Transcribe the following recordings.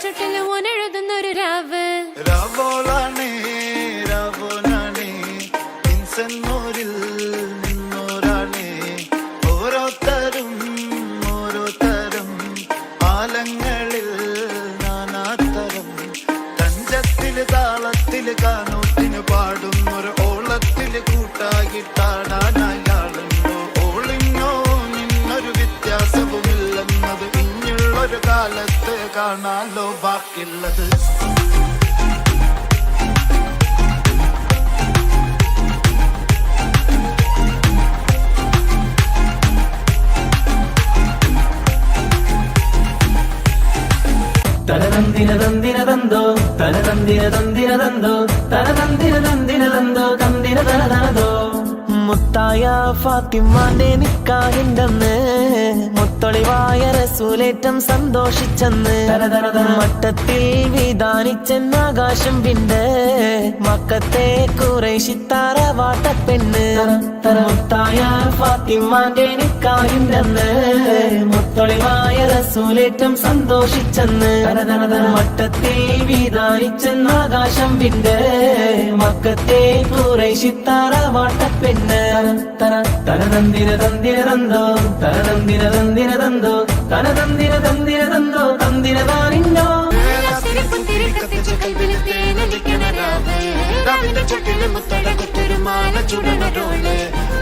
ചുട്ടില് ഓനെഴുതുന്നൊരു രാവ് രാവോളാണേ രാവോനാണേ ഇൻസന്നൂരിൽ നിന്നോരാണേ ഓരോരുത്തരും ആലങ്ങളിൽ നാനാതരം തഞ്ചത്തില് താളത്തില് കാനൂട്ടിന് പാടുന്നൊരു ഓളത്തില് കൂട്ടാകിട്ടാടാനായാളുണ്ടോ ഓളിനോ നിന്നൊരു വ്യത്യാസവുമില്ലെന്നത് ഇനിയുള്ളൊരു കാലത്ത് കാണാലോ ബാക്കിയുള്ളത് തനതന്തിനതന്തിനതന്തോ തനതന്തിനതന്തിനതന്തോ തനതന്തിനതന്തിനതന്തോ തന്തിനതനതനതോ മുത്തായ ഫാത്തിമാന്റെ നിക്കാഹിന്റന്ന് മുത്തൊളിവായ റസൂലേറ്റം സന്തോഷിച്ചെന്ന് മട്ടത്തിൽ വിധാനിച്ചെന്നാകാശം പിണ്ട് മക്കത്തെ കുറേശിത്താറ വാട്ടപ്പെണ്ണ് മുത്തായ ഫാത്തിമാന്റെ നിക്കാഹിന്റന്ന് മുത്തൊളിവായ റസൂലേറ്റം സന്തോഷിച്ചെന്ന് മട്ടത്തിൽ വിധാനിച്ചെന്നാകാശം പിണ്ട് മക്കത്തെ കുറേശിത്താറ വാട്ടപ്പെണ്ണ് തനതന്തിനതന്തിനതന്തോ തനതന്തിനതന്തിനതന്തോ തനതന്തിനതന്തിനതന്തോ തന്തിനതാനിന്നോ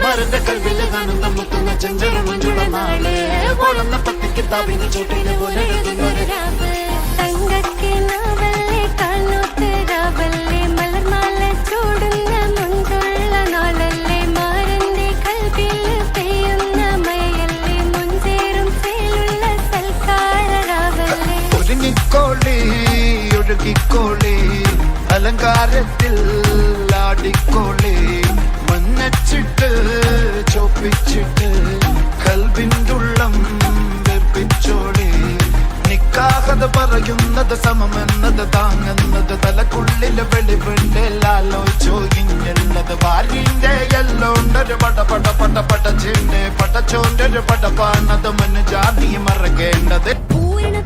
മരന്റെ കൽവില് കാണുന്ന മുത്തുന്ന ചെഞ്ചല മഞ്ചുള നാള് ഓളന്ന പത്തിക്ക് താവിന് ചോട്ടിന് പോലെ ഒഴുകിക്കോളി അലങ്കാരത്തിൽ ആടിക്കോളി മഞ്ഞച്ചിട്ട് ചോപ്പിച്ചിട്ട് കൽവിൻ്റുള്ളം വെപ്പിച്ചോളി നിക്കാഹത് പറയുന്നത് സമമെന്നത് താങ്ങുന്നത് തലക്കുള്ളില് വെളിവിണ്ടേലാലോചിഞ്ഞുള്ളത് ഭാര്യന്റെ എല്ലോണ്ടൊരു പടച്ചിന്റെ പടച്ചോന്റെ ഒരു പടപ്പാണത് മഞ്ഞ ജാതി മറക്കേണ്ടത് പൂരണ